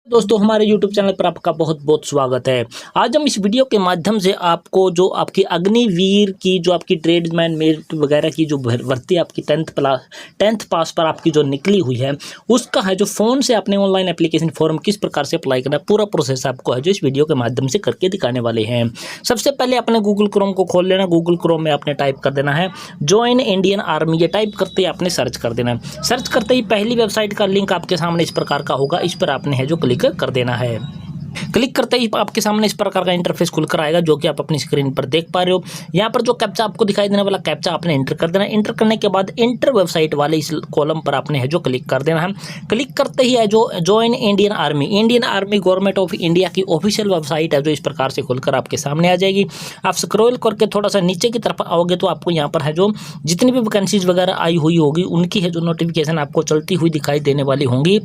दोस्तों हमारे YouTube channel पर आपका बहुत बहुत स्वागत है। आज हम इस वीडियो के माध्यम से आपको जो आपकी अग्निवीर की जो आपकी ट्रेडमैन मेरिट वगैरह की जो भर्ती आपकी टेंथ पास पर आपकी जो निकली हुई है उसका है जो फ़ोन से अपने ऑनलाइन एप्लीकेशन फॉर्म किस प्रकार से अप्लाई करना है पूरा प्रोसेस आपको है जो इस वीडियो के माध्यम से करके दिखाने वाले हैं। सबसे पहले अपने गूगल क्रोम को खोल लेना। गूगल क्रोम में आपने टाइप कर देना है ज्वाइन इंडियन आर्मी। ये टाइप करते ही आपने सर्च कर देना है। सर्च करते ही पहली वेबसाइट का लिंक आपके सामने इस प्रकार का होगा। इस पर आपने है जो क्लिक कर देना है। क्लिक करते ही आपके सामने इस प्रकार का इंटरफेस खुलकर आएगा जो कि आप अपनी स्क्रीन पर देख पा रहे हो। यहाँ पर जो कैप्चा आपको दिखाई देने वाला कैप्चा आपने एंटर कर देना है। एंटर करने के बाद इंटर वेबसाइट वाले इस कॉलम पर आपने है जो क्लिक कर देना है। क्लिक करते ही है जो join Indian army government of India की ऑफिशियल वेबसाइट है जो इस प्रकार से खुलकर आपके सामने आ जाएगी। आप स्क्रॉल करके थोड़ा सा नीचे की तरफ आओगे तो आपको यहाँ पर है जो जितनी भी वैकेंसीज वगैरह आई हुई होगी उनकी है जो नोटिफिकेशन आपको चलती हुई दिखाई देने वाली होंगी।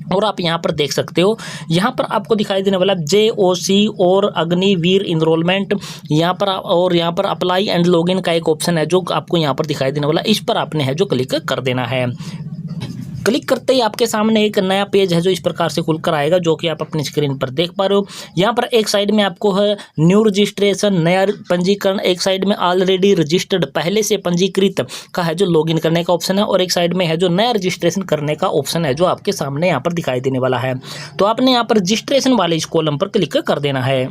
और आप यहाँ पर देख सकते हो, यहाँ पर आपको दिखाई देने वाला JOC और अग्निवीर इनरोलमेंट यहाँ पर और यहाँ पर अप्लाई एंड लॉगिन का एक ऑप्शन है जो आपको यहाँ पर दिखाई देने वाला। इस पर आपने है जो क्लिक कर देना है। क्लिक करते ही आपके सामने एक नया पेज है जो इस प्रकार से खुलकर आएगा जो कि आप अपनी स्क्रीन पर देख पा रहे हो। यहाँ पर एक साइड में आपको है न्यू रजिस्ट्रेशन नया पंजीकरण, एक साइड में ऑलरेडी रजिस्टर्ड पहले से पंजीकृत का है जो लॉगिन करने का ऑप्शन है और एक साइड में है जो नया रजिस्ट्रेशन करने का ऑप्शन है जो आपके सामने यहाँ पर दिखाई देने वाला है। तो आपने यहाँ पर रजिस्ट्रेशन वाले इस कॉलम पर क्लिक कर देना है।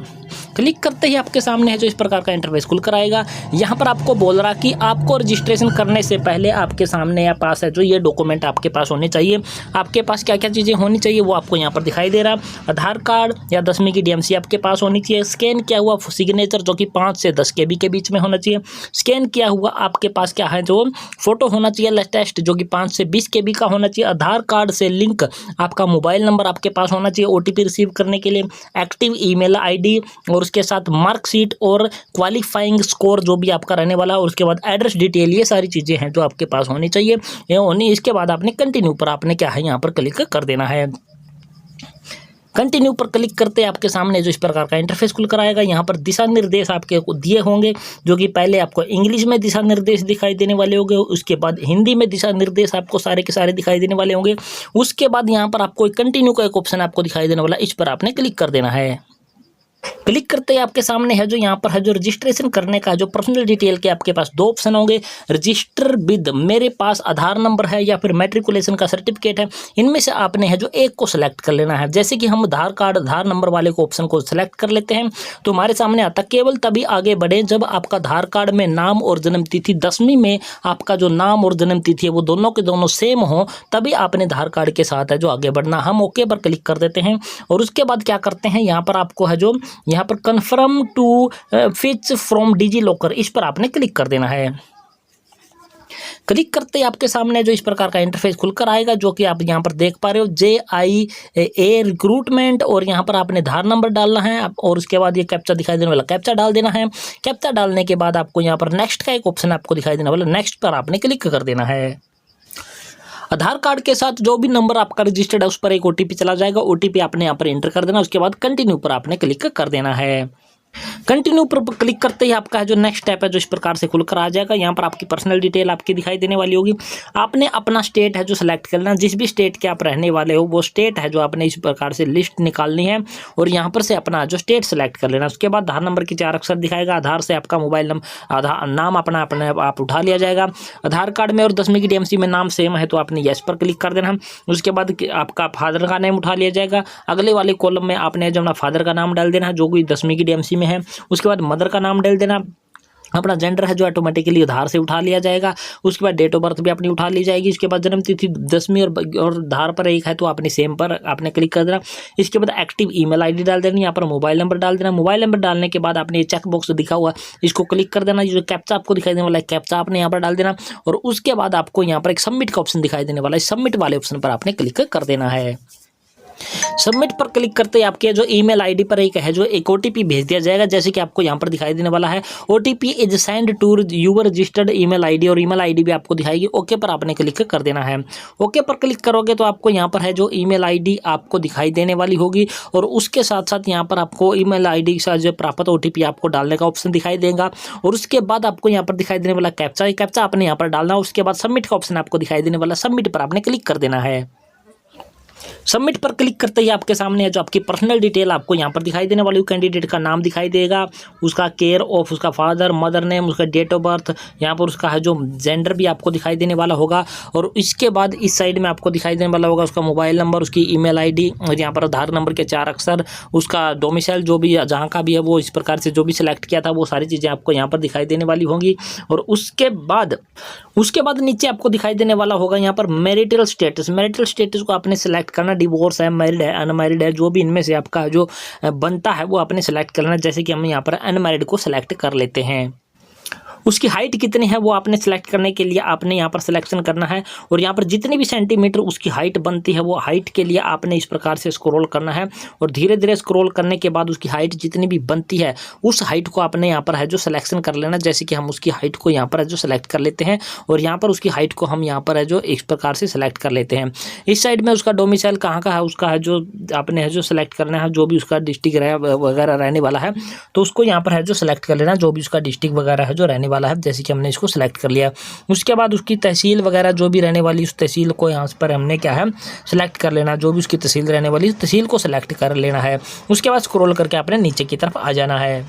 क्लिक करते ही आपके सामने है जो इस प्रकार का इंटरफेस खुलकर आएगा। यहाँ पर आपको बोल रहा कि आपको रजिस्ट्रेशन करने से पहले आपके सामने या पास है जो ये डॉक्यूमेंट आपके पास होने चाहिए। आपके पास क्या क्या चीज़ें होनी चाहिए वो आपको यहाँ पर दिखाई दे रहा है। आधार कार्ड या 10वीं की DMC आपके पास होनी चाहिए। स्कैन किया हुआ सिग्नेचर जो कि 5 से 10 KB के बीच में होना चाहिए। स्कैन किया हुआ आपके पास क्या है जो फोटो होना चाहिए लेटेस्ट जो कि 5 से 20 KB का होना चाहिए। आधार कार्ड से लिंक आपका मोबाइल नंबर आपके पास होना चाहिए OTP रिसीव करने के लिए। एक्टिव ईमेल ID और उसके साथ मार्कशीट और क्वालिफाइंग स्कोर जो भी आपका रहने वाला है और उसके बाद एड्रेस डिटेल, ये सारी चीज़ें हैं जो आपके पास होनी चाहिए। ये होनी इसके बाद आपने कंटिन्यू पर आपने क्या है यहाँ पर क्लिक कर देना है। कंटिन्यू पर क्लिक करते आपके सामने जो इस प्रकार का इंटरफेस खुलकर आएगा। यहाँ पर दिशा निर्देश आपके दिए होंगे जो कि पहले आपको इंग्लिश में दिशा निर्देश दिखाई देने वाले होंगे, उसके बाद हिंदी में दिशा निर्देश आपको सारे के सारे दिखाई देने वाले होंगे। उसके बाद यहाँ पर आपको कंटिन्यू का एक ऑप्शन आपको दिखाई देने वाला, इस पर आपने क्लिक कर देना है। क्लिक करते ही आपके सामने है जो यहाँ पर है जो रजिस्ट्रेशन करने का जो पर्सनल डिटेल के आपके पास 2 ऑप्शन होंगे। रजिस्टर विद मेरे पास आधार नंबर है या फिर मैट्रिकुलेशन का सर्टिफिकेट है, इनमें से आपने है जो एक को सिलेक्ट कर लेना है। जैसे कि हम आधार नंबर वाले को ऑप्शन को सिलेक्ट कर लेते हैं तो हमारे सामने आता केवल तभी आगे बढ़े जब आपका आधार कार्ड में नाम और जन्म तिथि 10वीं में आपका जो नाम और जन्म तिथि है वो दोनों के दोनों सेम हो, तभी आपने आधार कार्ड के साथ है जो आगे बढ़ना। हम ओके पर क्लिक कर देते हैं और उसके बाद क्या करते हैं यहाँ पर आपको है जो यहाँ पर confirm to fetch from DigiLocker, इस पर आपने क्लिक कर देना है। क्लिक करते ही आपके सामने जो इस प्रकार का इंटरफेस खुलकर आएगा जो कि आप यहाँ पर देख पा रहे हो JIA रिक्रूटमेंट और यहाँ पर आपने आधार नंबर डालना है और उसके बाद ये कैप्चा दिखाई देने वाला कैप्चा डाल देना है। कैप्चा डालने के बाद आपको यहाँ पर नेक्स्ट का एक ऑप्शन आपको दिखाई देने वाला, नेक्स्ट पर आपने क्लिक कर देना है। आधार कार्ड के साथ जो भी नंबर आपका रजिस्टर्ड है उस पर एक OTP चला जाएगा। OTP आपने यहाँ पर एंटर कर देना, उसके बाद कंटिन्यू पर आपने क्लिक कर देना है। कंटिन्यू पर क्लिक करते ही आपका है जो नेक्स्ट स्टेप है जो इस प्रकार से खुलकर आ जाएगा। यहाँ पर आपकी पर्सनल डिटेल आपकी दिखाई देने वाली होगी। आपने अपना स्टेट है जो सिलेक्ट करना, जिस भी स्टेट के आप रहने वाले हो वो स्टेट है जो आपने इस प्रकार से लिस्ट निकालनी है और यहाँ पर से अपना जो स्टेट सेलेक्ट कर लेना। उसके बाद आधार नंबर के 4 अक्षर दिखाएगा, आधार से आपका मोबाइल नंबर आधार नाम अपना अपने आप उठा लिया जाएगा। आधार कार्ड में और 10वीं की DMC में नाम सेम है तो आपने येस पर क्लिक कर देना। उसके बाद आपका फादर का नेम उठा लिया जाएगा। अगले वाले कॉलम में आपने जो अपना फादर का नाम डाल देना जो कि 10वीं की DMC में है। उसके बाद मदर का नाम डाल देना। अपना जेंडर है जो ऑटोमेटिकली आधार से उठा लिया जाएगा। उसके बाद डेट ऑफ बर्थ भी अपनी उठा ली जाएगी। उसके बाद जन्म तिथि 10वीं और आधार पर एक है तो आपने सेम पर आपने क्लिक कर देना। इसके बाद एक्टिव ईमेल ID डाल देनी, यहाँ पर मोबाइल नंबर डाल देना। मोबाइल नंबर डालने के बाद आपने ये चेक बॉक्स दिखा हुआ इसको क्लिक कर देना। जो कैप्चा आपको दिखाई देने वाला है कैप्चा आपने यहाँ पर डाल देना और उसके बाद आपको यहाँ पर एक सबमिट का ऑप्शन दिखाई देने वाला है। सबमिट वाले ऑप्शन पर आपने क्लिक कर देना है। सबमिट पर क्लिक करते ही आपके जो ईमेल ID पर एक है जो एक OTP भेज दिया जाएगा, जैसे कि आपको यहाँ पर दिखाई देने वाला है OTP is send to your registered email ID और ईमेल ID भी आपको दिखाएगी। ओके पर आपने क्लिक कर देना है। ओके पर क्लिक करोगे तो आपको यहाँ पर है जो ईमेल ID आपको दिखाई देने वाली होगी और उसके साथ साथ यहाँ पर आपको ईमेल ID के साथ जो प्राप्त OTP आपको डालने का ऑप्शन दिखाई देगा और उसके बाद आपको यहाँ पर दिखाई देने वाला कैप्चा आपने यहाँ पर डालना। उसके बाद सबमिट का ऑप्शन आपको दिखाई देने वाला, सबमिट पर आपने क्लिक कर देना है। सबमिट पर क्लिक करते ही आपके सामने है जो आपकी पर्सनल डिटेल आपको यहाँ पर दिखाई देने वाली, कैंडिडेट का नाम दिखाई देगा, उसका केयर ऑफ, उसका फादर मदर नेम, उसका डेट ऑफ बर्थ, यहाँ पर उसका है जो जेंडर भी आपको दिखाई देने वाला होगा। और इसके बाद इस साइड में आपको दिखाई देने वाला होगा उसका मोबाइल नंबर, उसकी ईमेल आईडी और यहाँ पर आधार नंबर के 4 अक्षर, उसका डोमिसाइल जो भी जहाँ का भी है वो इस प्रकार से जो भी सिलेक्ट किया था वो सारी चीज़ें आपको यहाँ पर दिखाई देने वाली होंगी। और उसके बाद नीचे आपको दिखाई देने वाला होगा यहाँ पर मैरिटल स्टेटस। मैरिटल स्टेटस को आपने सेलेक्ट करना, डिवोर्स है, मैरिड है, अनमैरिड है, जो भी इनमें से आपका जो बनता है वो आपने सेलेक्ट करना। जैसे कि हम यहाँ पर अनमैरिड को सेलेक्ट कर लेते हैं। उसकी हाइट कितनी है वो आपने सेलेक्ट करने के लिए आपने यहाँ पर सिलेक्शन करना है। और यहाँ पर जितनी भी सेंटीमीटर उसकी हाइट बनती है वो हाइट के लिए आपने इस प्रकार से स्क्रॉल करना है। और धीरे धीरे स्क्रॉल करने के बाद उसकी हाइट जितनी भी बनती है उस हाइट को आपने यहाँ पर है जो सिलेक्शन कर लेना। जैसे कि हम उसकी हाइट को यहाँ पर है जो सिलेक्ट कर लेते हैं और यहाँ पर उसकी हाइट को हम यहाँ पर है जो इस प्रकार से सिलेक्ट कर लेते हैं। इस साइड में उसका डोमिसाइल कहाँ का है उसका है जो आपने है जो सिलेक्ट करना है, जो भी उसका डिस्ट्रिक्ट वगैरह रहने वाला है तो उसको यहाँ पर है जो सिलेक्ट कर लेना, जो भी उसका डिस्ट्रिक्ट वगैरह है जो रहने वाला है। जैसे कि हमने इसको सिलेक्ट कर लिया। उसके बाद उसकी तहसील वगैरह जो भी रहने वाली उस तहसील को यहाँ पर हमने क्या है सिलेक्ट कर लेना, जो भी उसकी तहसील रहने वाली तहसील को सिलेक्ट कर लेना है। उसके बाद स्क्रॉल करके आपने नीचे की तरफ आ जाना है।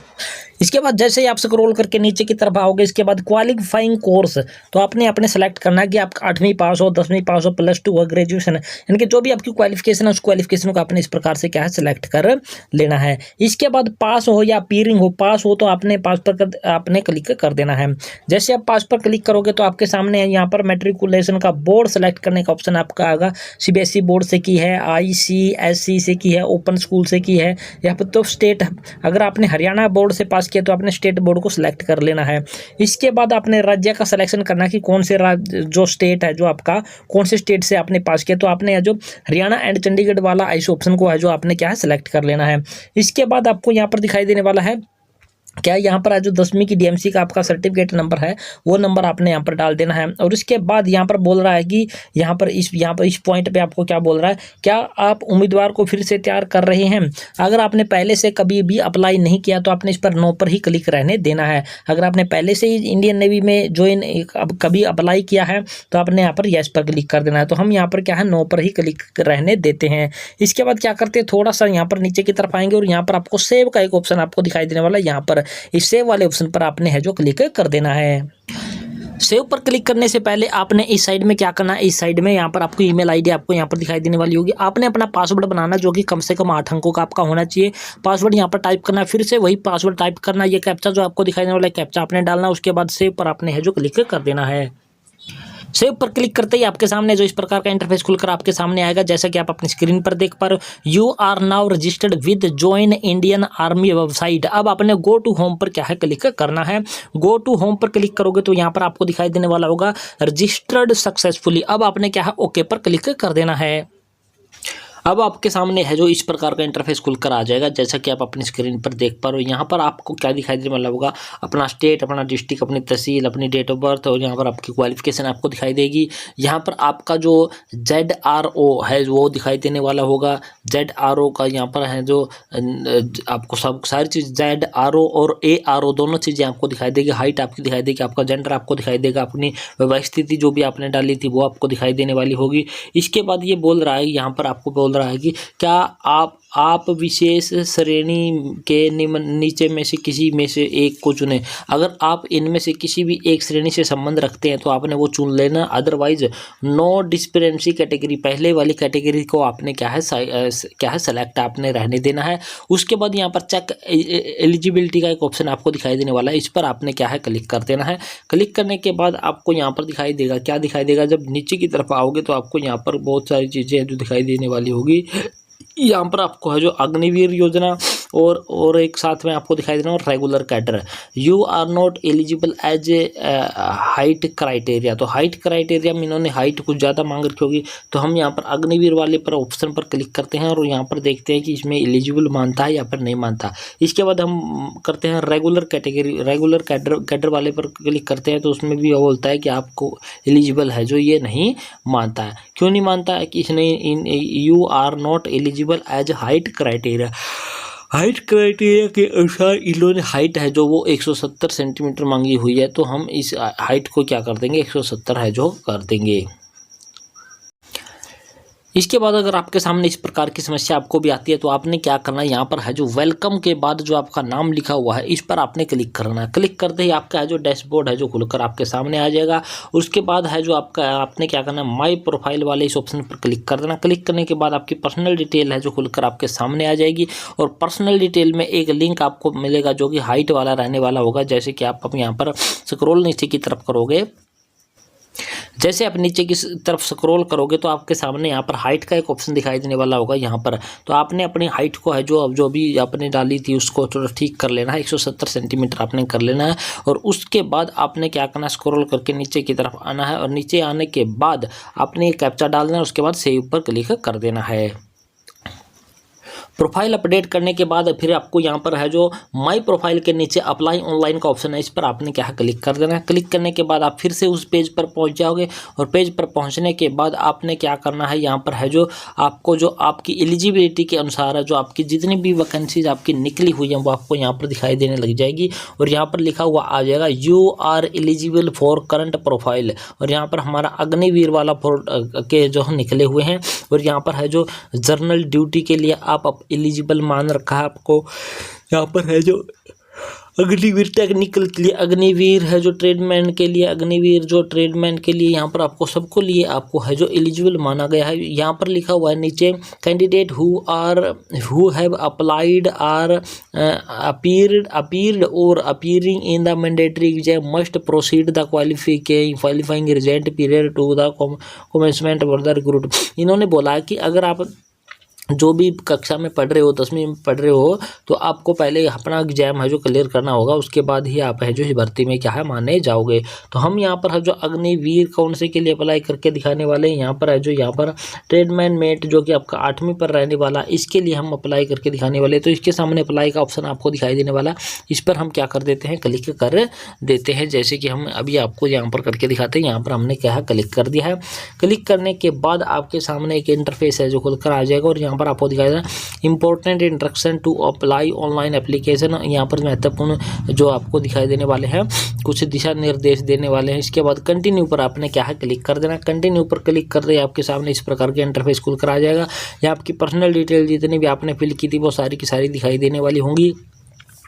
इसके बाद जैसे ही आप स्क्रॉल करके नीचे की तरफ आओगे इसके बाद क्वालिफाइंग कोर्स तो आपने अपने सेलेक्ट करना है कि आप 8वीं पास हो, 10वीं पास हो, +2 हो, ग्रेजुएशन है, यानी कि जो भी आपकी क्वालिफिकेशन है उस क्वालिफिकेशन को आपने इस प्रकार से क्या है सिलेक्ट कर लेना है। इसके बाद पास हो या अपीयरिंग हो, पास हो तो आपने पास पर आपने क्लिक कर देना है। जैसे आप पास पर क्लिक करोगे तो आपके सामने यहाँ पर मैट्रिकुलेशन का बोर्ड सेलेक्ट करने का ऑप्शन आपका आएगा। CBSE बोर्ड से की है, ICSE से की है, ओपन स्कूल से की है, यहाँ पर तो स्टेट, अगर आपने हरियाणा बोर्ड से पास किया तो आपने स्टेट बोर्ड को सिलेक्ट कर लेना है। इसके बाद आपने राज्य का सिलेक्शन करना कि कौन से राज्य जो स्टेट है जो आपका कौन से स्टेट से आपने पास किया, तो आपने जो हरियाणा एंड चंडीगढ़ वाला इस ऑप्शन को है जो आपने क्या है सिलेक्ट कर लेना है। इसके बाद आपको यहाँ पर दिखाई देने वाला है क्या, यहाँ पर जो 10वीं की DMC का आपका सर्टिफिकेट नंबर है वो नंबर आपने यहाँ पर डाल देना है। और इसके बाद यहाँ पर बोल रहा है कि यहाँ पर इस पॉइंट पे आपको क्या बोल रहा है, क्या आप उम्मीदवार को फिर से तैयार कर रहे हैं। अगर आपने पहले से कभी भी अप्लाई नहीं किया तो आपने इस पर नो पर ही क्लिक रहने देना है। अगर आपने पहले से ही इंडियन नेवी में ज्वाइन कभी अप्लाई किया है तो आपने यहाँ पर येस पर क्लिक कर देना है। तो हम यहाँ पर क्या है नो पर ही क्लिक रहने देते हैं। इसके बाद क्या करते हैं, थोड़ा सा यहाँ पर नीचे की तरफ आएंगे और यहाँ पर आपको सेव का एक ऑप्शन आपको दिखाई देने वाला है। यहाँ पर इस सेव वाले ऑप्शन पर आपने है जो क्लिक कर देना है। सेव पर क्लिक करने से पहले आपने इस साइड में क्या करना है, इस साइड में यहाँ पर आपको ईमेल आईडी आपको यहाँ पर दिखाई देने वाली होगी। आपने अपना पासवर्ड बनाना जो कि कम से कम 8 अंकों का आपका होना चाहिए। पासवर्ड यहाँ पर टाइप करना है, फिर से वही पासवर्ड टाइप करना, ये कैप्चा जो आपको दिखाई देने वाला है कैप्चा आपने डालना। उसके बाद सेव पर आपने है जो क्लिक कर देना है। सेव पर क्लिक करते ही आपके सामने जो इस प्रकार का इंटरफेस खुलकर आपके सामने आएगा, जैसा कि आप अपनी स्क्रीन पर देख पा रहे हो। You are now registered with join Indian army website. अब आपने गो टू होम पर क्या है क्लिक करना है। गो टू होम पर क्लिक करोगे तो यहाँ पर आपको दिखाई देने वाला होगा रजिस्टर्ड सक्सेसफुली। अब आपने क्या है ओके पर क्लिक कर देना है। अब आपके सामने है जो इस प्रकार का इंटरफेस खुलकर आ जाएगा, जैसा कि आप अपनी स्क्रीन पर देख पा रहे हो। यहाँ पर आपको क्या दिखाई देने वाला होगा, अपना स्टेट, अपना डिस्ट्रिक्ट, अपनी तहसील, अपनी डेट ऑफ बर्थ और यहाँ पर आपकी क्वालिफिकेशन आपको दिखाई देगी। यहाँ पर आपका जो ZRO है वो दिखाई देने वाला होगा। ZRO का यहाँ पर है जो आपको सब सारी चीज़ ZRO और ARO दोनों चीज़ें आपको दिखाई देगी। हाइट आपकी दिखाई देगी, आपका जेंडर आपको दिखाई देगा, अपनी वैवाहिक स्थिति जो भी आपने डाली थी वो आपको दिखाई देने वाली होगी। इसके बाद ये बोल रहा है, यहाँ पर आपको बोल रहा है कि क्या आप विशेष श्रेणी के नीचे में से किसी में से एक को चुनें। अगर आप इनमें से किसी भी एक श्रेणी से संबंध रखते हैं तो आपने वो चुन लेना। अदरवाइज नो डिस्पेरेंसी कैटेगरी, पहले वाली कैटेगरी को आपने क्या है सेलेक्ट आपने रहने देना है। उसके बाद यहाँ पर चेक एलिजिबिलिटी का एक ऑप्शन आपको दिखाई देने वाला है, इस पर आपने क्या है क्लिक कर देना है। क्लिक करने के बाद आपको यहाँ पर दिखाई देगा, क्या दिखाई देगा, जब नीचे की तरफ आओगे तो आपको यहाँ पर बहुत सारी चीज़ें जो दिखाई देने वाली होगी। यहाँ पर आपको है जो अग्निवीर योजना और एक साथ में आपको दिखाई देना regular cadre. You are not eligible as a height criteria. तो हाइट क्राइटेरिया में इन्होंने हाइट कुछ ज़्यादा मांग रखी होगी, तो हम यहाँ पर अग्निवीर वाले पर ऑप्शन पर क्लिक करते हैं और यहाँ पर देखते हैं कि इसमें एलिजिबल मानता है या फिर नहीं मानता। इसके बाद हम करते हैं रेगुलर कैटेगरी, रेगुलर कैडर वाले पर क्लिक करते हैं तो उसमें भी बोलता है कि आपको एलिजिबल है, जो ये नहीं मानता है। क्यों नहीं मानता है कि इसने you are not eligible as height criteria. Height criteria के अनुसार इन्होंने हाइट है जो वो 170 सेंटीमीटर मांगी हुई है, तो हम इस हाइट को क्या कर देंगे 170 है जो कर देंगे। इसके बाद अगर आपके सामने इस प्रकार की समस्या आपको भी आती है तो आपने क्या करना है, यहाँ पर है जो वेलकम के बाद जो आपका नाम लिखा हुआ है इस पर आपने क्लिक करना है। क्लिक करते ही आपका है जो डैशबोर्ड है जो खुलकर आपके सामने आ जाएगा। उसके बाद है जो आपने क्या करना है, माई प्रोफाइल वाले इस ऑप्शन पर क्लिक कर देना। क्लिक करने के बाद आपकी पर्सनल डिटेल है जो खुलकर आपके सामने आ जाएगी और पर्सनल डिटेल में एक लिंक आपको मिलेगा जो कि हाइट वाला रहने वाला होगा। जैसे कि आप यहाँ पर स्क्रॉल नीचे की तरफ करोगे, जैसे आप नीचे की तरफ स्क्रॉल करोगे तो आपके सामने यहाँ पर हाइट का एक ऑप्शन दिखाई देने वाला होगा। यहाँ पर तो आपने अपनी हाइट को है जो भी आपने डाली थी उसको थोड़ा ठीक कर लेना है। 170 सेंटीमीटर आपने कर लेना है और उसके बाद आपने क्या करना है, स्क्रॉल करके नीचे की तरफ आना है और नीचे आने के बाद आपने कैप्चा डालना है। उसके बाद सेव पर क्लिक कर देना है। प्रोफाइल अपडेट करने के बाद फिर आपको यहाँ पर है जो माई प्रोफाइल के नीचे अप्लाई ऑनलाइन का ऑप्शन है, इस पर आपने क्या है क्लिक कर देना है। क्लिक करने के बाद आप फिर से उस पेज पर पहुँच जाओगे और पेज पर पहुँचने के बाद आपने क्या करना है, यहाँ पर है जो आपको जो आपकी एलिजिबिलिटी के अनुसार है जो आपकी जितनी भी वैकेंसीज आपकी निकली हुई हैं वो आपको यहाँ पर दिखाई देने लग जाएगी और यहाँ पर लिखा हुआ आ जाएगा you are eligible for current profile. और यहाँ पर हमारा अग्निवीर वाला के जो निकले हुए हैं और यहाँ पर है जो जर्नल ड्यूटी के लिए आप एलिजिबल मान रखा है आपको। यहाँ पर है जो अग्निवीर टेक्निकल के लिए, अग्निवीर है जो ट्रेडमैन के लिए, अग्निवीर जो ट्रेडमैन के लिए, यहाँ पर आपको सबको लिए आपको है जो एलिजिबल माना गया है। यहाँ पर लिखा हुआ है नीचे candidate who have applied or appeared और appearing in the mandatory exam must proceed the qualifying result period to the commencement of the recruit. इन्होंने बोला है कि अगर आप जो भी कक्षा में पढ़ रहे हो, 10वीं में पढ़ रहे हो, तो आपको पहले अपना एग्जाम है जो क्लियर करना होगा, उसके बाद ही आप है जो इस भर्ती में क्या है माने जाओगे। तो हम यहाँ पर है जो अग्निवीर कौन से के लिए अप्लाई करके दिखाने वाले हैं, यहाँ पर है जो यहाँ पर ट्रेडमैन मेट जो कि आपका 8वीं पर रहने वाला, इसके लिए हम अप्लाई करके दिखाने वाले। तो इसके सामने अप्लाई का ऑप्शन आपको दिखाई देने वाला, इस पर हम क्या कर देते हैं, क्लिक कर देते हैं। जैसे कि हम अभी आपको यहाँ पर करके दिखाते हैं। यहाँ पर हमने क्या है क्लिक कर दिया है। क्लिक करने के बाद आपके सामने एक इंटरफेस है जो खुलकर आ जाएगा और यहाँ पर आपको दिखाएगा important instruction to apply online application. यहाँ पर महत्वपूर्ण जो आपको दिखाई देने वाले हैं कुछ दिशा निर्देश देने वाले हैं। इसके बाद कंटिन्यू पर आपने क्या है क्लिक कर देना। कंटिन्यू पर क्लिक कर रहे आपके सामने इस प्रकार के इंटरफेस खुलकर आ जाएगा। यहाँ आपकी पर्सनल डिटेल जितनी भी आपने फिल की थी वो सारी की सारी दिखाई देने वाली होंगी।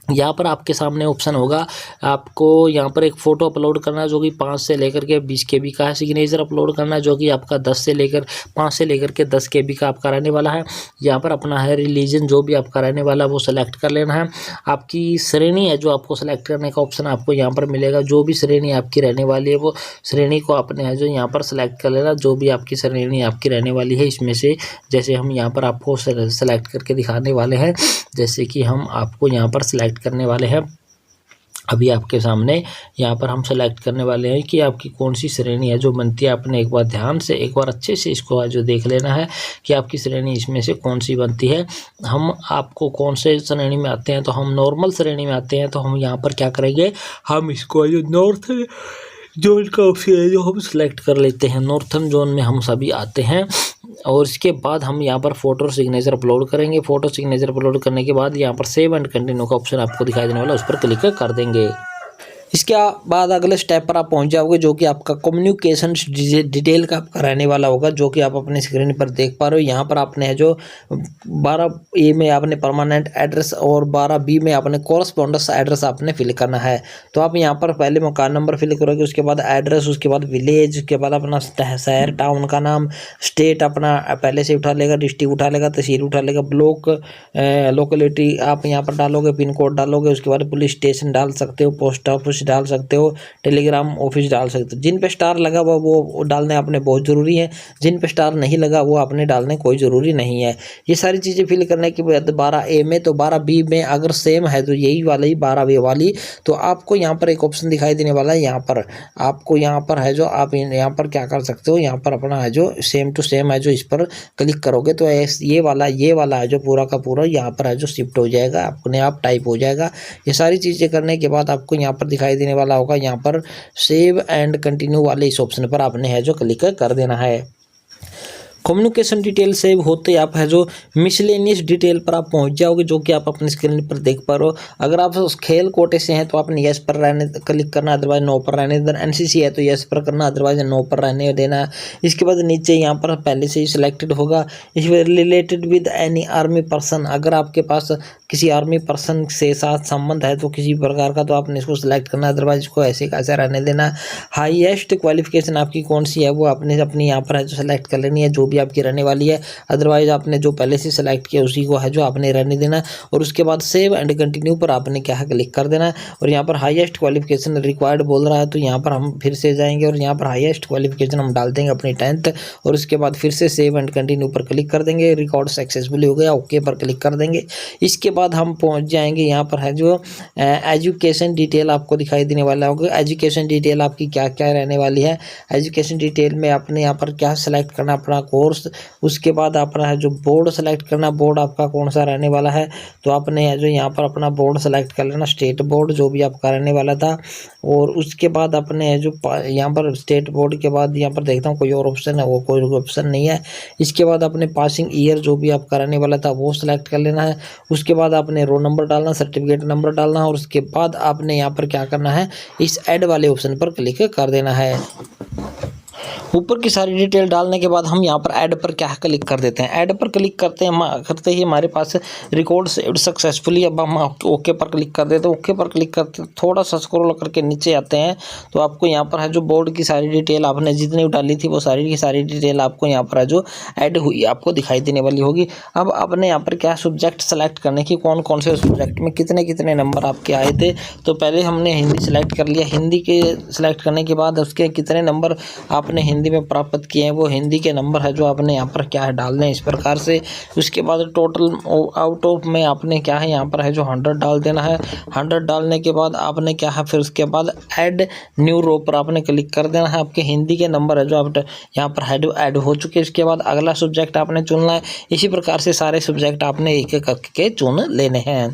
यहाँ पर आपके सामने ऑप्शन होगा, आपको यहाँ पर एक फ़ोटो अपलोड करना जो कि 5 से लेकर के 20 KB का है। सिग्नेचर अपलोड करना जो कि आपका 5 से लेकर के 10 KB का आपका रहने वाला है। यहाँ पर अपना है रिलीजन जो भी आपका रहने वाला है वो सेलेक्ट कर लेना है। आपकी श्रेणी है जो आपको सेलेक्ट करने का ऑप्शन आपको यहाँ पर मिलेगा। जो भी श्रेणी आपकी रहने वाली है वो श्रेणी को आपने है जो यहाँ पर सेलेक्ट कर लेना। जो भी आपकी श्रेणी आपकी रहने वाली है इसमें से जैसे हम यहाँ पर आपको सेलेक्ट करके दिखाने वाले हैं, जैसे कि हम आपको यहाँ पर सेलेक्ट करने वाले हैं। अभी आपके सामने यहाँ पर हम सेलेक्ट करने वाले हैं कि आपकी कौन सी श्रेणी है जो बनती है। आपने एक बार ध्यान से एक बार अच्छे से इसको जो देख लेना है कि आपकी श्रेणी इसमें से कौन सी बनती है। हम आपको कौन से श्रेणी में आते हैं, तो हम नॉर्मल श्रेणी में आते हैं। तो हम यहाँ पर क्या करेंगे, हम इसको जो नॉर्थ जोन का ऑप्शन है जो हम सेलेक्ट कर लेते हैं। नॉर्थन जोन में हम सभी आते हैं और इसके बाद हम यहाँ पर फोटो और सिग्नेचर अपलोड करेंगे। फोटो सिग्नेचर अपलोड करने के बाद यहाँ पर सेव एंड कंटिन्यू का ऑप्शन आपको दिखाई देने वाला, उस पर क्लिक कर देंगे। इसके बाद अगले स्टेप पर आप पहुंच जाओगे जो कि आपका कम्युनिकेशन डिटेल का आपका रहने वाला होगा, जो कि आप अपने स्क्रीन पर देख पा रहे हो। यहाँ पर आपने है जो 12A में आपने परमानेंट एड्रेस और 12B में आपने कॉरस्पॉन्डेंस एड्रेस आपने फिल करना है। तो आप यहाँ पर पहले मकान नंबर फिल करोगे, उसके बाद एड्रेस, उसके बाद विलेज, उसके बाद अपना शहर टाउन का नाम, स्टेट अपना पहले से उठा लेगा, डिस्ट्रिक्ट उठा लेगा, तहसील उठा लेगा, ब्लॉक लोकेलिटी आप यहाँ पर डालोगे, पिन कोड डालोगे, उसके बाद पुलिस स्टेशन डाल सकते हो, पोस्ट ऑफिस डाल सकते हो, टेलीग्राम ऑफिस डाल सकते हो। जिन पे स्टार लगा हुआ वो डालने आपने बहुत ज़रूरी है, जिन पे स्टार नहीं लगा वो आपने डालने कोई ज़रूरी नहीं है। ये सारी चीज़ें फिल करने के बाद 12A में, तो 12B में अगर सेम है तो यही वाली 12A वाली, तो आपको यहाँ पर एक ऑप्शन दिखाई देने वाला है। यहाँ पर आपको यहाँ पर है जो आप यहाँ पर क्या कर सकते हो, यहाँ पर अपना है जो सेम टू सेम है जो इस पर क्लिक करोगे तो ये वाला है जो पूरा का पूरा यहाँ पर है जो शिफ्ट हो जाएगा, अपने आप टाइप हो जाएगा। ये सारी चीज़ें करने के बाद आपको यहाँ पर दिखाई देने वाला होगा, यहाँ पर सेव एंड कंटिन्यू वाले इस ऑप्शन पर आपने है जो क्लिक कर देना है। कम्युनिकेशन डिटेल सेव होते आप है जो मिसलेनियस डिटेल पर आप पहुंच जाओगे, जो कि आप अपनी स्क्रीन पर देख पा रहे हो। अगर आप उस खेल कोटे से हैं तो आपने यस पर रहने क्लिक करना, अदरवाइज नो पर रहने देना। एनसीसी है तो यस पर करना, अदरवाइज नो पर रहने देना। इसके बाद नीचे यहाँ पर पहले से ही सिलेक्टेड होगा इस related with any army person, अगर आपके पास किसी आर्मी पर्सन से साथ संबंध है तो किसी प्रकार का, तो आपने इसको सिलेक्ट करना, अदरवाइज इसको ऐसे कैसे रहने देना। हाईएस्ट क्वालिफिकेशन आपकी कौन सी है वो आपने अपनी यहाँ पर है जो सिलेक्ट कर लेनी है, जो भी आपकी रहने वाली है। अदरवाइज आपने जो पहले से सिलेक्ट किया उसी को है जो आपने रहने देना। और उसके बाद सेव एंड कंटिन्यू पर आपने क्या है क्लिक कर देना। और यहाँ पर हाईएस्ट क्वालिफिकेशन रिक्वायर्ड बोल रहा है, तो यहाँ पर हम फिर से जाएंगे और यहाँ पर हाईएस्ट क्वालिफिकेशन हम डाल देंगे अपनी 10th। और उसके बाद फिर से सेव एंड कंटिन्यू पर क्लिक कर देंगे। रिकॉर्ड सक्सेसफुली हो गया, ओके पर क्लिक कर देंगे। इसके बाद हम पहुँच जाएंगे यहाँ पर है जो एजुकेशन डिटेल आपको दिखाई देने वाला होगा। एजुकेशन डिटेल आपकी क्या क्या रहने वाली है। एजुकेशन डिटेल में आपने यहाँ पर क्या सेलेक्ट करना, अपना कोर्स। उसके बाद अपना है जो बोर्ड सेलेक्ट करना, बोर्ड आपका कौन सा रहने वाला है, तो आपने है जो यहाँ पर अपना बोर्ड सेलेक्ट कर लेना, स्टेट बोर्ड जो भी आपका रहने वाला था। और उसके बाद अपने जो यहाँ पर स्टेट बोर्ड के बाद यहाँ पर देखता हूँ कोई और ऑप्शन है, वो कोई ऑप्शन नहीं है। इसके बाद अपने पासिंग ईयर जो भी आपका रहने वाला था वो सिलेक्ट कर लेना है। उसके बाद आपने रोल नंबर डालना, सर्टिफिकेट नंबर डालना। और उसके बाद आपने यहाँ पर क्या करना है, इस ऐड वाले ऑप्शन पर क्लिक कर देना है। ऊपर की सारी डिटेल डालने के बाद हम यहाँ पर ऐड पर क्या क्लिक कर देते हैं। ऐड पर क्लिक करते ही हमारे पास रिकॉर्ड सेव्ड सक्सेसफुली। अब हम ओके पर क्लिक कर देते हैं। ओके पर क्लिक करते थोड़ा सा स्क्रॉल करके नीचे आते हैं तो आपको यहाँ पर है जो बोर्ड की सारी डिटेल आपने जितनी डाली थी वो सारी की सारी डिटेल आपको यहाँ पर है जो ऐड हुई आपको दिखाई देने वाली होगी। अब आपने यहाँ पर क्या सब्जेक्ट सेलेक्ट करने की, कौन कौन से सब्जेक्ट में कितने कितने नंबर आपके आए थे। तो पहले हमने हिंदी सेलेक्ट कर लिया। हिंदी के सेलेक्ट करने के बाद उसके कितने नंबर आपने हिंदी में प्राप्त किए हैं वो हिंदी के नंबर है जो आपने यहाँ पर क्या है डालने हैं इस प्रकार से। उसके बाद टोटल आउट ऑफ में आपने क्या है यहाँ पर है जो 100 डाल देना है। 100 डालने के बाद आपने क्या है फिर उसके बाद ऐड न्यू रो पर आपने क्लिक कर देना है। आपके हिंदी के नंबर है जो आप यहाँ पर ऐड हो चुके हैं। इसके बाद अगला सब्जेक्ट आपने चुनना है। इसी प्रकार से सारे सब्जेक्ट आपने एक एक करके चुन लेने हैं।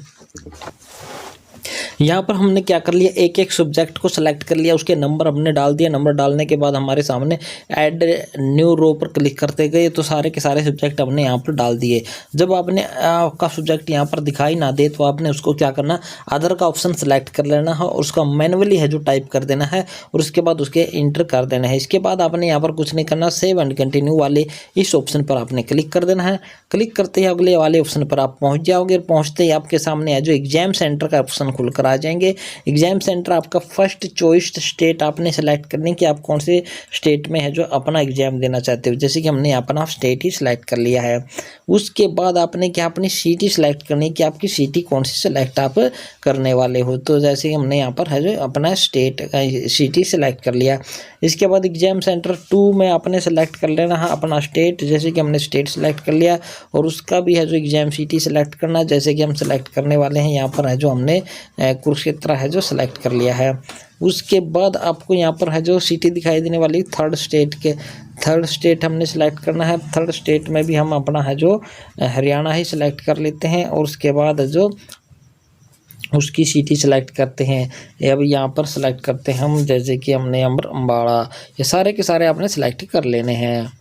यहाँ पर हमने क्या कर लिया, एक एक सब्जेक्ट को सिलेक्ट कर लिया, उसके नंबर हमने डाल दिया। नंबर डालने के बाद हमारे सामने ऐड न्यू रो पर क्लिक करते गए तो सारे के सारे सब्जेक्ट हमने यहाँ पर डाल दिए। जब आपने आपका सब्जेक्ट यहाँ पर दिखाई ना दे तो आपने उसको क्या करना, अदर का ऑप्शन सेलेक्ट कर लेना है और उसका मैनुअली है जो टाइप कर देना है और उसके बाद उसके इंटर कर देना है। इसके बाद आपने यहाँ पर कुछ नहीं करना, सेव एंड कंटिन्यू वाले इस ऑप्शन पर आपने क्लिक कर देना है। क्लिक करते ही अगले वाले ऑप्शन पर आप पहुँच जाओगे। पहुँचते ही आपके सामने है जो एग्जाम सेंटर का ऑप्शन खुलकर आ जाएंगे। एग्जाम सेंटर आपका फर्स्ट चॉइस स्टेट आपने सेलेक्ट करनी कि आप कौन से स्टेट में है जो अपना एग्जाम देना चाहते हो। जैसे कि हमने अपना स्टेट ही सिलेक्ट कर लिया है। उसके बाद आपने क्या अपनी सिटी सिलेक्ट करनी कि आपकी सिटी कौन सी सिलेक्ट आप करने वाले हो। तो जैसे कि हमने यहाँ पर है जो अपना स्टेट सिटी सिलेक्ट कर लिया। इसके बाद एग्जाम सेंटर 2 में आपने सेलेक्ट कर लेना है अपना स्टेट। जैसे कि हमने स्टेट सेलेक्ट कर लिया और उसका भी है जो एग्जाम सिटी सेलेक्ट करना, जैसे कि हम सेलेक्ट करने वाले हैं यहाँ पर है जो हमने कुरुक्षेत्र है जो सेलेक्ट कर लिया है। उसके बाद आपको यहाँ पर है जो सिटी दिखाई देने वाली थर्ड स्टेट हमने सेलेक्ट करना है। थर्ड स्टेट में भी हम अपना है जो हरियाणा ही सिलेक्ट कर लेते हैं और उसके बाद जो उसकी सिटी सेलेक्ट करते हैं। अब यहाँ पर सेलेक्ट करते हैं हम, जैसे कि हमने अम्बाड़ा, ये सारे के सारे आपने सेलेक्ट कर लेने हैं।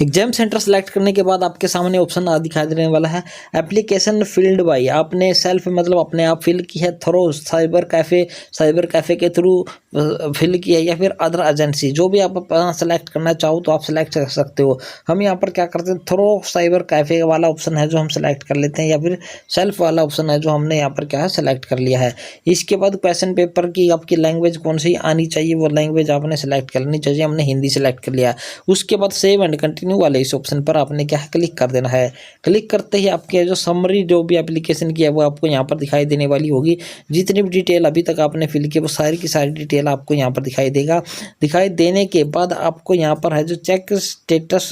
एग्जाम सेंटर सेलेक्ट करने के बाद आपके सामने ऑप्शन दिखाई देने वाला है एप्लीकेशन फील्ड बाई। आपने सेल्फ मतलब अपने आप फिल की है, थ्रो साइबर कैफ़े के थ्रू फिल किया या फिर अदर एजेंसी, जो भी आप सेलेक्ट करना चाहो तो आप सेलेक्ट कर सकते हो। हम यहाँ पर क्या करते हैं, थ्रो साइबर कैफ़े वाला ऑप्शन है जो हम सेलेक्ट कर लेते हैं या फिर सेल्फ वाला ऑप्शन है जो हमने यहाँ पर क्या है सेलेक्ट कर लिया है। इसके बाद क्वेश्चन पेपर की आपकी लैंग्वेज कौन सी आनी चाहिए वो लैंग्वेज आपने सेलेक्ट कर लेनी चाहिए। हमने हिंदी सेलेक्ट कर लिया। उसके बाद सेव एंड कंटिन्यू वाले इस ऑप्शन पर आपने क्या है क्लिक कर देना है। क्लिक करते ही आपके जो समरी जो भी एप्लीकेशन की है वो आपको यहाँ पर दिखाई देने वाली होगी। जितनी भी डिटेल अभी तक आपने फिल की वो सारी की सारी डिटेल आपको यहाँ पर दिखाई देगा। दिखाई देने के बाद आपको यहाँ पर है जो check status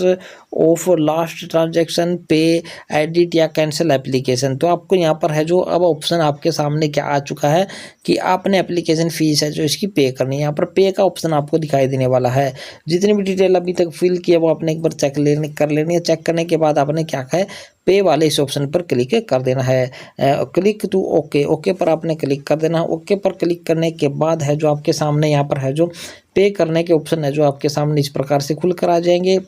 of last transaction, pay, edit या कैंसिल एप्लीकेशन, तो आपको यहाँ पर है जो अब ऑप्शन आपके सामने क्या आ चुका है कि आपने एप्लीकेशन फीस है जो इसकी पे करनी है। यहाँ पर पे का ऑप्शन आपको दिखाई देने वाला है। जितनी भी डिटेल अभी तक फिल की है वो आपने एक बार चेक कर लेनी है। चेक करने के बाद आपने क्या है पे वाले इस ऑप्शन पर क्लिक कर देना है। क्लिक टू ओके पर आपने क्लिक कर देना है। ओके पर क्लिक करने के बाद है जो आपके सामने यहाँ पर है जो पे करने के ऑप्शन है जो आपके सामने इस प्रकार से खुल कर आ जाएंगे।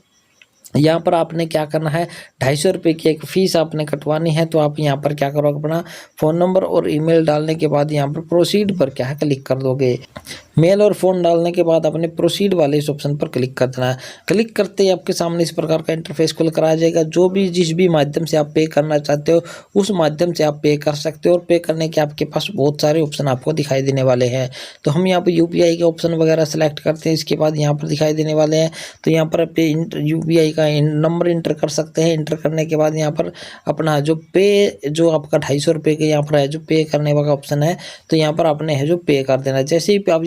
यहाँ पर आपने क्या करना है, 250 रुपये की एक फ़ीस आपने कटवानी है। तो आप यहाँ पर क्या करोगे, अपना फ़ोन नंबर और ईमेल डालने के बाद यहाँ पर प्रोसीड पर क्या है क्लिक कर दोगे। मेल और फ़ोन डालने के बाद अपने प्रोसीड वाले इस ऑप्शन पर क्लिक कर देना है। क्लिक करते ही आपके सामने इस प्रकार का इंटरफेस खुल कर आ जाएगा। जो भी जिस भी माध्यम से आप पे करना चाहते हो उस माध्यम से आप पे कर सकते हो, और पे करने के आपके पास बहुत सारे ऑप्शन आपको दिखाई देने वाले हैं। तो हम यहाँ पर UPI के ऑप्शन वगैरह सेलेक्ट करते हैं। इसके बाद यहाँ पर दिखाई देने वाले हैं, तो यहाँ पर पे UPI का नंबर इंटर कर सकते हैं। इंटर करने के बाद यहाँ पर अपना जो पे, जो आपका 250 रुपये के यहाँ पर है जो पे करने वाला ऑप्शन है, तो यहाँ पर आपने है जो पे कर देना। जैसे ही आप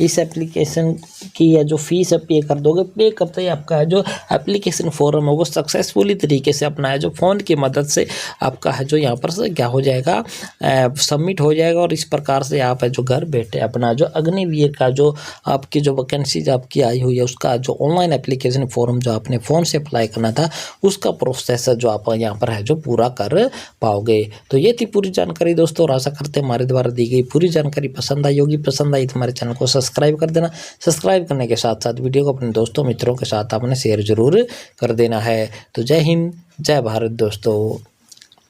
इस एप्लीकेशन की है जो फीस है पे कर दोगे, पे करते ही आपका है जो एप्लीकेशन फॉर्म है वो सक्सेसफुली तरीके से अपना है जो फ़ोन की मदद से आपका है जो यहाँ पर से क्या हो जाएगा, सबमिट हो जाएगा। और इस प्रकार से आप है जो घर बैठे अपना जो अग्निवीर का जो आपकी जो वैकेंसीज आपकी आई हुई है उसका जो ऑनलाइन एप्लीकेशन फॉर्म जो आपने फ़ोन से अप्लाई करना था उसका प्रोसेस जो आप यहाँ पर है जो पूरा कर पाओगे। तो ये थी पूरी जानकारी दोस्तों, और आशा करते हैं हमारे द्वारा दी गई पूरी जानकारी पसंद आई होगी। पसंद आई तो हमारे चैनल को सब्सक्राइब कर देना। सब्सक्राइब करने के साथ साथ वीडियो को अपने दोस्तों मित्रों के साथ आपने शेयर जरूर कर देना है। तो जय हिंद, जय भारत दोस्तों।